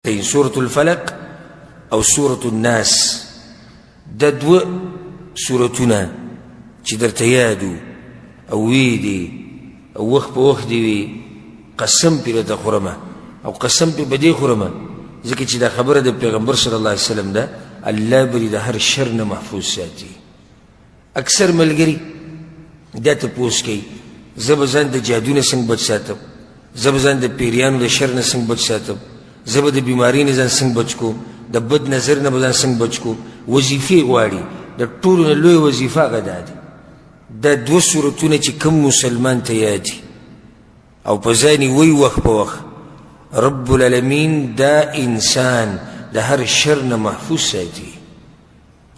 سورة الفلق او سورة الناس دا دو سورتنا چی در تیادو او ویدی او وقت پا وقت دیوی قسم پی لتا خورما او قسم پی بدی خورما ذکر چی دا خبر دا پیغمبر صلی اللہ علیہ وسلم دا اللہ بری دا هر شرن محفوظ ساتی اکثر ملگری دا تپوس کی زبزان دا جادون سنگ بچ ساتم زبزان دا پیریانو دا شرن سنگ بچ ساتم زب د بیماری نه ځان څنګه بچ کو د بد نظر نه ځان څنګه بچ کو وظیفه غواړي د ټولو نه لوی وظیفه غدا دي د دوه سورتونه چې کوم مسلمان ته یادي او په ځاني وی وخت په وخت رب العالمین دا انسان د هر شر نه محفوظ ساتي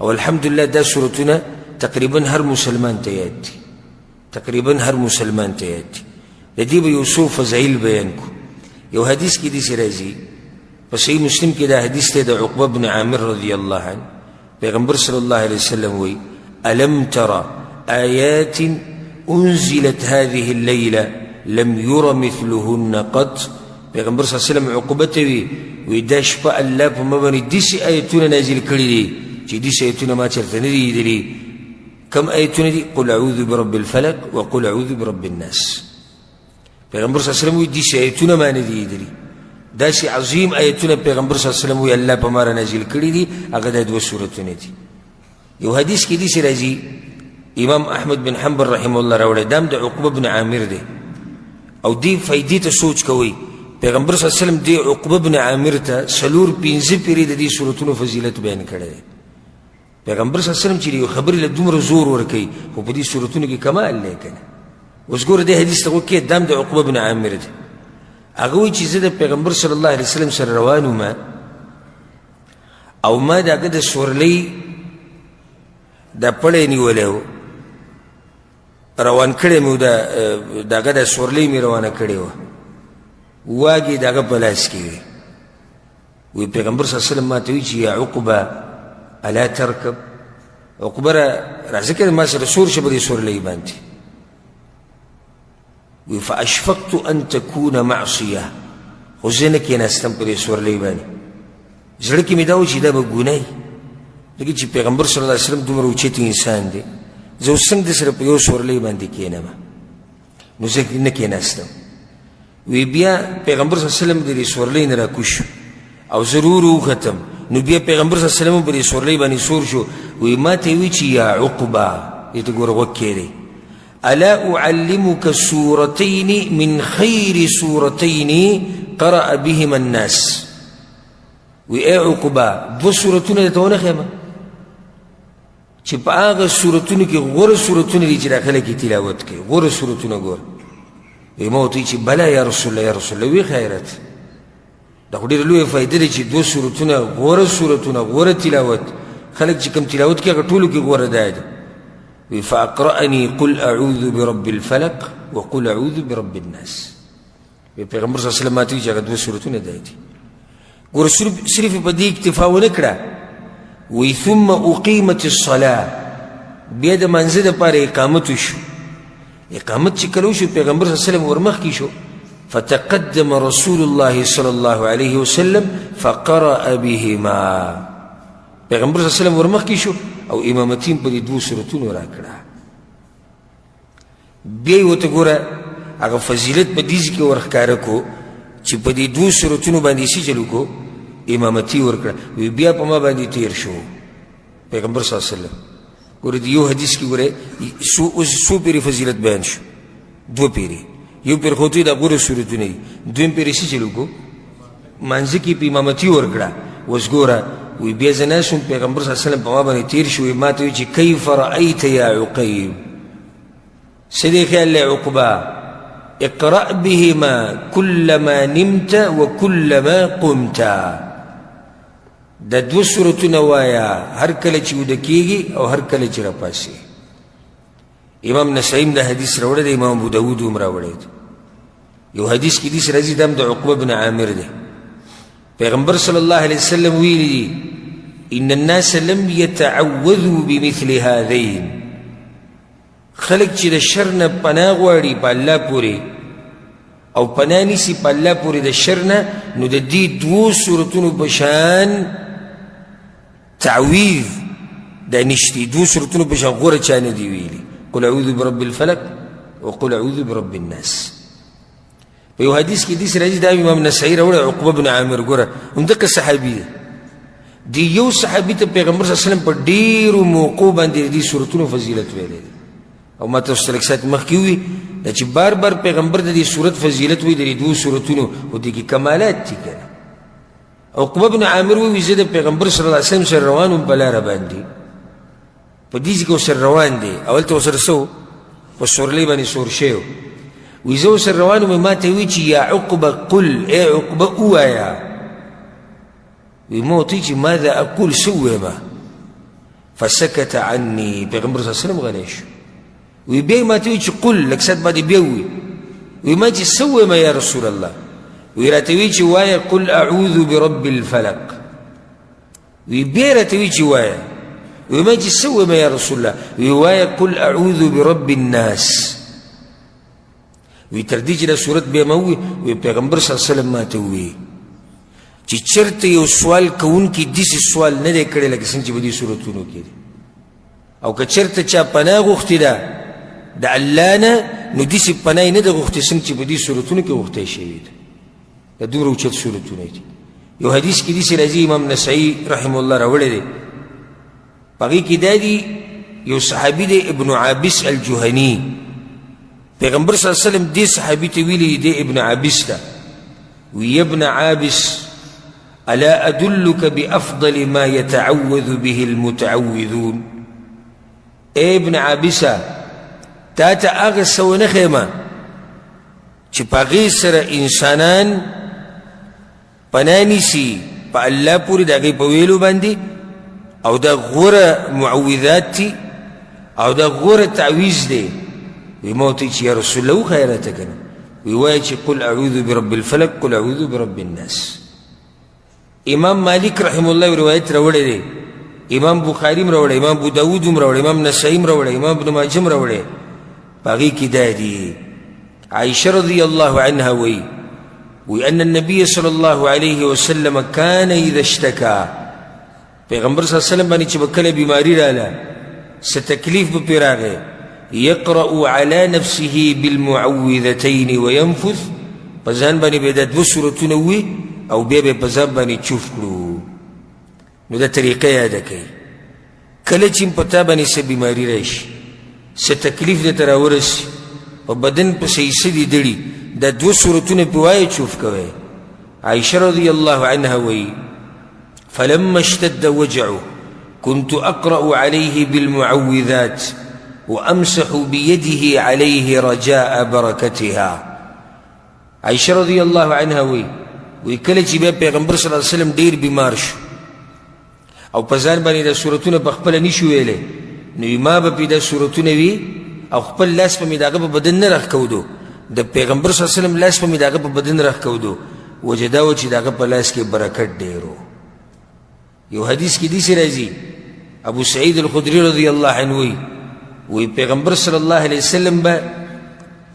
او الحمدلله دا سورتونه تقریبا هر مسلمان ته یادي تقریبا هر مسلمان ته یادي د دې به یو څو فضایل بیان کو یو حدیث کی دیسی رازی فصحیح مسلم کی دا حدیث تے دا عقبہ بن عامر رضی اللہ عنہ پیغمبر صلی اللہ علیہ وسلم وی ألم ترى آيات أنزلت هذه الليلة لم ير مثلهن قط پیغمبر صلی اللہ علیہ وسلم عقبته وی دا شپا اللہ پا مبانی دیسی آیتون نازل کردی دی چی دیسی آیتون ما چرتنی دی دی کم آیتون دی قل اعوذ برب الفلق وقل اعوذ برب الناس پیغمبر صلی اللہ علیہ وسلم وی دیسی آیتون ما ندی دی داسی عظیم آیتون پیغمبر صلی اللہ علیہ وسلم وی اللہ پا مارا نازل کردی دی اگر دو سورتون دی یو حدیث کی دیسی رازی امام احمد بن حنبل رحمه اللہ روڑے دام دا عقبہ بن عامر دے او دی فائدی تا سوچ کوئی پیغمبر صلی اللہ علیہ وسلم دی عقبہ بن عامر تا سلور پینزی پیری دی سورتون فضیلت بیان کردے پیغمبر صلی اللہ علیہ وسلم چی دیو خبری لدومر زور ورکی خو پا دی سورتون کی کمال لے کنا وزگور دی حدیث تا کوئی دام دا عقبہ بن عامر دی اگوی چیزی دا پیغمبر صلی اللہ علیہ وسلم سر روانو ما او ما دا اگه دا سورلی دا پڑے نیولیو روان کڑے میو دا اگه دا سورلی می روانه کڑے و واگی دا اگه پلاس کیوی وی پیغمبر صلی اللہ علیہ وسلم ما تاوی چی یا عقبہ الا ترکب عقبہ را ذکر ما سر سور شبه دی سورلی بانتی فاشفقت ان تكون معصيه وزنك ينستم پر سور لیبانی زړکی می داو چې دا به ګنای لکه چې پیغمبر صلی الله علیه وسلم دومره اوچت انسان دی زه څنګه سره په یو سور لیبانی کینم نو زه نه کیناستم وی بیا پیغمبر صلی الله علیه وسلم دې سور لین را کوش او ضرور ختم نو بیا پیغمبر صلی الله علیه وسلم په سور لیبانی سور شو وی ما ته وی چې یا عقبہ دې ګور وکړي ألا أعلمك سورتين من خير سورتين قرأ بهما الناس وإيه عقبا دو سورتون دتونه خيما چه پا آغا سورتون کی غور سورتون دی چه داخل کی تلاوت کی غور سورتون غور ویموتوی چه بلا یا رسول الله یا رسول الله وی خیرت دا خودی لوی فایده دی چه دو سورتون غور سورتون غور تلاوت خلق چه کم تلاوت کی اگر طولو کی غور داید فأقرأني قل أعوذ برب الفلق وقل أعوذ برب الناس پیغمبر صلی اللہ علیہ وسلم ماتوی چاگه دو سورتون دایتی گور صرف پا دی اکتفاو نکڑا وی ثم اقیمت الصلاة بید منزد پار اقامتو شو اقامت چکلو شو پیغمبر صلی اللہ علیہ وسلم ورمخ کی شو فتقدم رسول الله صلی اللہ علیہ وسلم فقرأ بهما پیغمبر صلی اللہ علیہ وسلم ورمخ کی شو او امامتین پا دی دو سورتون را کرا بیئی و تا گورا اگا فضیلت پا دیزی که ورخکارکو چی پا دی دو سورتونو باندی سی چلو کو امامتی ورکرا وی بیا پا ما باندی تیر شو پیغمبر صلی اللہ علیہ وسلم گورا دیو حدیث کی گورا سو پیری فضیلت بیان شو دو پیری یو پیر خوتوی دا گورا سورتونی دویم پیری سی چلو کو منزکی پا امامتی ورکرا وز گورا وی بیا زناسون پیغمبر صلی اللہ علیہ وسلم پا ما بانی تیر شوی ما توی چی کیف رأیت یا عقیب سدی خیال لی عقبا اقرأ بهما كلما نمت وكلما قمت دا دو سورتو نوایا هر کل چی ودکیگی او هر کل چی رپاسی امام نسائیم دا حدیث روڑا دا امام ابو داود امرا وڑا یو حدیث کی دیس رازی دام دا عقبہ بن عامر دے پیغمبر صلی اللہ علیہ وسلم ویلی دی ان الناس لم يتعوذوا بمثل هذين خلق چی دا شرن پناغواری پا اللہ پوری او پناه نیسي په الله پورې د شر نه، نو د دې دوو صورتونو په شان تعویذ دا نشتی. دوو صورتونو په شان غوره چا نه دي ویلي. قل اعوذ برب الفلق وقل اعوذ برب الناس. په یو حدیث کې داسې راځي، دا امام نسائی راوړی، عقبه بن عامر ګوره همدغه صحابي دی. دی یو صحابي ته پیغمبر صلی الله علیه وسلم په ډېرو موقعو باندې دې صورتونو فضیلت ویلی دی. او ما تاسو ته لږ ساعت مخکې ووي دا چې بار بار پیغمبر د دې صورت فضیلت وایي د دې دوو صورتونو، خو دې کې کمالات دي که نه. عقبه بن عامر وایي زه د پیغمبر صلی الله علیه وسلم سره روان وم په لاره باندې، په دې ځای کې ورسره روان دی. اولته ورسره څه و؟ په سورلۍ باندې سور شوی و. وایي زه ورسره روان وم، ما ته وایي چې یا عقبه قل، ای عقبه ووایه. وایي ما ورته وایي چې ماذا اقول، څه ووایم؟ فسکت عني، پیغمبر صلی الله علیه وسلم غلی شو. وی بیا ما ته وی چې قل، لږ ساعت بعد بیا ووی، وی ما چې څه ووایم یا رسول الله؟ وی راته وی چې وایه قل اعوذ برب الفلق. وی بیا راته وی چې وایه، وی ما چې څه ووایم یا رسول الله؟ وی وایه قل اعوذ برب الناس. وی تر دې چې دا صورت بیا ما ووی، وی پیغمبر صلی الله علیه وسلم ما ته ووی چې چېرته یو سوال کوونکي داسې سوال نه دی کړی لکه څنګه چې په دې صورتونو کې دی. او که چېرته چا پناه غوښتې ده د الله نه، نو داسې پناه یې نه ده غوښتې څنګه چې په دې صورتونو کې غوښتی شوي ده. دا دومره اوچت صورتونه دي. یو حدیث کې داسې راځي، امام نسائی رحمه الله راوړی دی، په هغې کې دا دي یو صحابي دی ابن عابس الجهني. پیغمبر صلی الله علیه وسلم دې صحابي ته ویلي دی ابن عابس ته، وی ابن عابس الا ادلك بافضل ما يتعوذ به المتعوذون. اے ابن عابسه تا ته هغه څه ونه ښیم چې په هغې سره انسانان پناه نیسي په الله پورې د هغې په ویلو باندې، او دا غوره معوذات دي او دا غوره تعویز دی. وی ما ورته چې یا رسول الله وښایه راته که نه؟ وی وایه چې قل اعوذ برب الفلق قل اعوذ برب الناس. امام مالک رحمه الله روایت راوړی دی، امام بخاري هم راوړی، امام ابو داود هم راوړی، امام نسائی هم راوړی، امام ابن ماجه هم راوړی. په هغې کې دا دي عائشه رضی الله عنها وی ان النبي صلی الله علیه وسلم کان اذا اشتکا، پیغمبر صلی الله علیه وسلم باندې چې به کله بیماري راله، څه تکلیف به پرې راغی، یقرأ علی نفسه بالمعوذتین وینفث، په ځان باندې به دا دوه صورتونه ووي او بیا به په ځان باندې چوف کړو. نو دا طریقه یاده کوي. کله چې په تا باندې څه بیماري راشي، څه تکلیف درته راورسي، په بدن پسې څه دي دړي، دا دوه صورتونه پې وایه چوف کوئ. عائشه رضی الله عنها وایي فلما اشتد وجعه كنت اقرأ عليه بالمعوذات وامسح بيده عليه رجاء بركتها. عائشه رضی الله عنها وی کله چې بیا پیغمبر صلی الله علیه وسلم ډیر بیمار شو او په ځان باندې دا صورتونه په خپله نشو ویلی، نو ما به پې دا صورتونه وي او خپل لاس به مې د هغه په بدن نه راښکودو، د پیغمبر صلی الله علیه وسلم لاس به مې د هغه په بدن راښکودو. وجه دا و چې د هغه په لاس کې برکت ډېر و. یو حدیث کې داسې راځي، ابو سعید الخدري رضی الله عنه وی پیغمبر صلی الله علیه وسلم به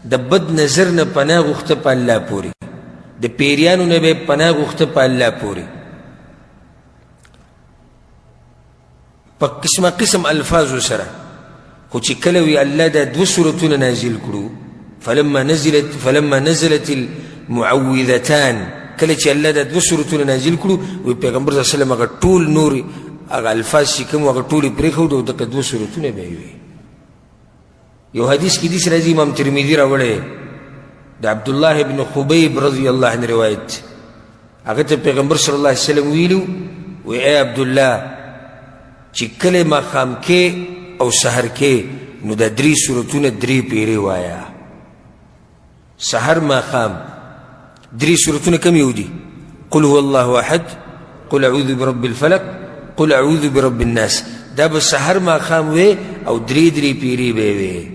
د بد نظر نه پناه غوښته په الله پورې، د پیریانو نه به پناه غوښته په الله پورې، په قسمه قسم الفاظو سره. خو چې کله وی الله دا دوه صورتونه نازل کړو، فلما نزلت المعوذتان، کله چې الله دا دوه صورتونه نازل کړو، وی پیغمبر صلی الله علیه وسلم هغه ټول نور هغه الفاظ چې کوم هغه ټول یې پرېښودو او دغه دوه صورتونه به یې وي. یو حدیث کې داسې راځي، امام ترمذي راوړی، د عبدالله ابن خبیب رضی الله عنه روایت، هغه ته پیغمبر صلی الله علیه وسلم ویلو، وی ای عبدالله چې کله ماښام کې او سحر کې نو دا درې صورتونه درې پیرې وایه. سحر ماښام درې صورتونه کوم یو دي؟ قل هو الله احد، قل اعوذ برب الفلق، قل اعوذ برب الناس. دا به سحر ماښام وی او درې درې پیرې به وی.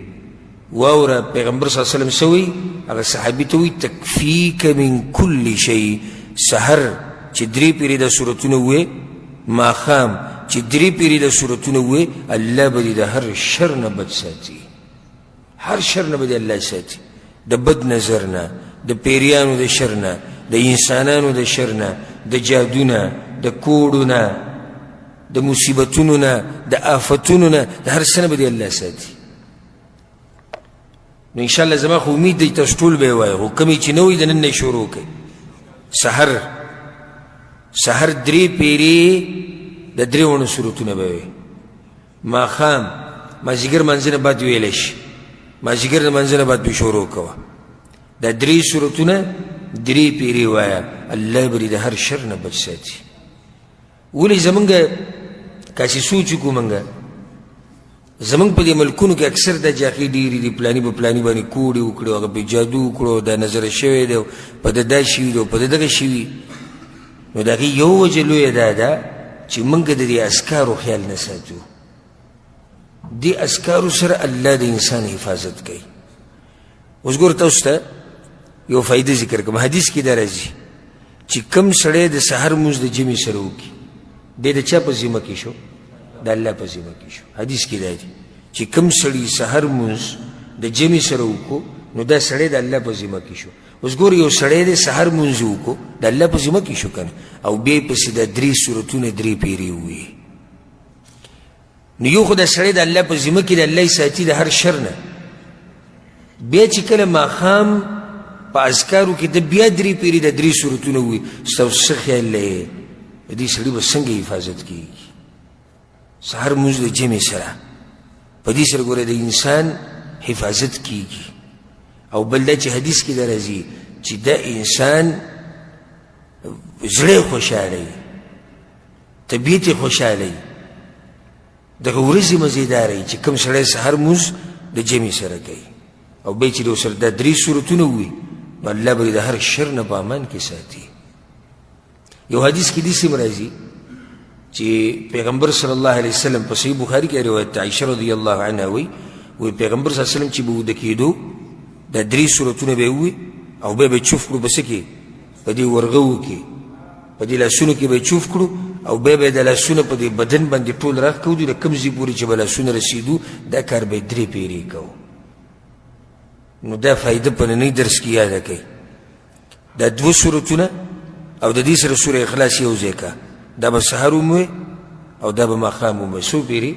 واوره پیغمبر صلی الله علیه وسلم سوی هغه صحابي ته وی تکفیک من کل شی. سحر چې درې پیرې دا صورتونه وی، ماښام چې درې پیرې دا صورتونه وی، الله به دې د هر شر نه بد ساتي، هر شر نه به دې الله ساتي، د بد نظر نه، د پیریانو د شر نه، د انسانانو د شر نه، د جادو نه، د کوډو نه، د مصیبتونو نه، د آفتونو نه، د هر څه نه به دې الله ساتي. نو انشاءالله زما خو امید دی تاسو ټول به یې وایي، خو کومې چې نه وي د نن نه یې شروع کړئ. سحر 3 پیرې د 3 سورتونه به وي، ماښام مازدیګر منځه نه بعد ویلی شي، مازدیګر د منځه نه بعد به شروع کوه. دا 3 سورتونه 3 پیرې وایه، الله به د هر شر نه بچ ساتي. ولې زمونږ کاسې سوچ وکړو، مونږ زمونږ په دې ملکونو کې اکثر دا جاقې ډېرې دي، پلاني په پلاني باندې کوډې وکړو، هغه پې جادو وکړو، دا نظره شوی دی، په ده دا شوي دی، په ده دغه شوي. نو د هغې یو وجه لویه دا ده چې مونږ د دې اسکارو خیال نه ساتو. دې اسکارو سره الله د انسان حفاظت کوي. اوس ګوره تاسو ته یو فایده ذکر کوم. حدیث کې دا راځي چې کوم سړی د سحر لمونځ د جمعې سره وکړي، دی د چا په ذمه کې شو؟ د الله په ذمه کې شو. حدیث کې دا دی چې کوم سړي سحر لمونځ د جمعې سره وکړو، نو دا سړی د الله په ذمه کې شو. اوس ګوره یو سړی د سحر لمونځ وکړو، د الله په ذمه کې شو که نه، او بیا یې پسې د 3 سورتونه 3 پیرې وویې. نو یو خو د سړی د الله په ذمه کې د الله یې ساتي د هر شر نه. بیا چې کله ماښام په اذکارو کې د بیا 3 پیرې د 3 سورتونه ووایي، ستاسو څه خیال دی د دې سړي به څنګه حفاظت کېږي؟ سحر لمونځ د جمعې سره، په دې سره ګوره د انسان حفاظت کېږي. او بل دا چې حدیث کې دا راځي چې د انسان زړه خوشحاله، طبیعت خوشحاله، دغه ورځې مزیداره چې کوم سړی سحر لمونځ د جمعې سره کوي، او بیا چې د ورسره دا 3 سورتونه ووایي، نو الله به د هر شر نه په امان کې ساتي. یو حدیث کې داسې هم راځي چې پیغمبر صلی الله علیه وسلم په صحیح بخاري کې روایت عایشه رضی الله عنها وایي پیغمبر صلی الله علیه وسلم چې به وده کېدو دا 3 سورتونه به یې ووایي، او بیا به یې چوف کړو په څه کې؟ په دې ورغوو کې، په دې لاسونو کې به یې چوف کړو، او بیا به یې د لاسونه په دې بدن باندې ټول راښکودو، د کوم ځای پورې چې به لاسونه رسېدو دا کار به یې 3 پیرې کوو. نو دا فایده په ننني درس کې یاده کوي. دا 2 سورتونه او د دې سره سوره اخلاص یو ځای کا، دا به سحر وموې او دا به ماښام وموې. څو پیرې؟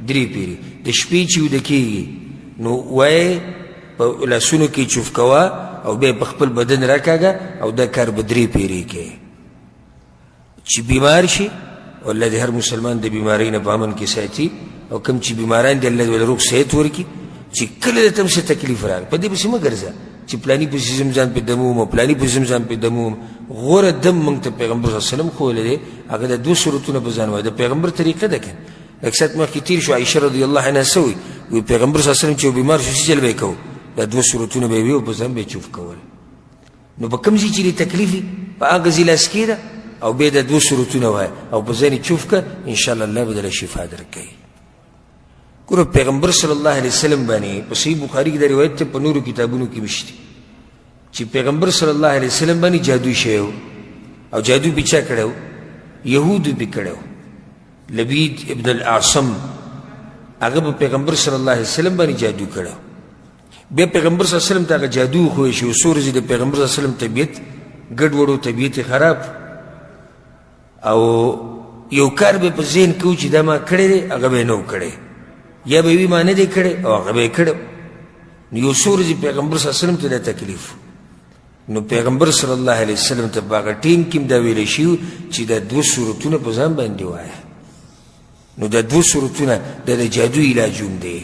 3 پیرې. د شپې چې وده کېږي نو وایې په لاسونو کې چوف کوه، او بیا په خپل بدن راکاږه، او دا کار به 3 پیرې کوي. چې بیمار شي، الله دې هر مسلمان د بیمارۍ نه په امن کې ساتي، او کوم چې بیماران دي الله دې روغ صحت ورکړي. چې کله د تم څه تکلیف راغی په دې پسې مه ګرځه چې پلاني پسې زم ځان پې دموم او پلاني پسې زم ځان پې دموم. غوره دم موږ ته پیغمبر صلی الله علیه وسلم ښوولی دی، هغه د 2 سورتونه په ځان وایي، د پیغمبر طریقه ده که لږ ساعت مخکې تېر شو. عایشه رضی الله عنها څه وایي؟ پیغمبر صلی الله علیه وسلم چې یو بیمار شو څه چل به یې کوو؟ دا 2 سورتونه به یې وي او په ځان به یې چوف کول. نو په کوم ځای چې دې تکلیف وي په هغه ځای لاس کېږده، او بیا د 2 سورتونه وایه او په ځان یې چوف کړه، انشاءالله الله به دله شفا درکوي. ګوره پیغمبر صلی الله علیه وسلم باندې په صحیح بخاري کې دا روایت ته په نورو کتابونو کې مشته چې پیغمبر صلی الله علیه وسلم باندې جادو شوی و، او جادو پې چا کړی و؟ یهودو پې کړی و. لبید ابن الاعصم هغه په پیغمبر صلی الله علیه وسلم باندې جادو کړی و. بیا پیغمبر صلی الله علیه وسلم ته هغه جادو وښوی شي، څو ورځې د پیغمبر صلی الله علیه وسلم طبیعت ګډوډ و، طبیعت یې خراب، او یو کار به په ذهن کې و چې دا ما کړی دی، هغه به یې نه و کړی، یا به وي ما نه دی کړی او هغه به یې کړی. نو یو څو ورځې پیغمبر صلی الله علیه وسلم ته دا تکلیف، نو پیغمبر صلی الله علیه وسلم ته په هغه ټیم کې دا ویلی شوي چې دا 2 سورتونه په ځان باندې وایه. نو دا 2 سورتونه دا د جادو علاج هم دی.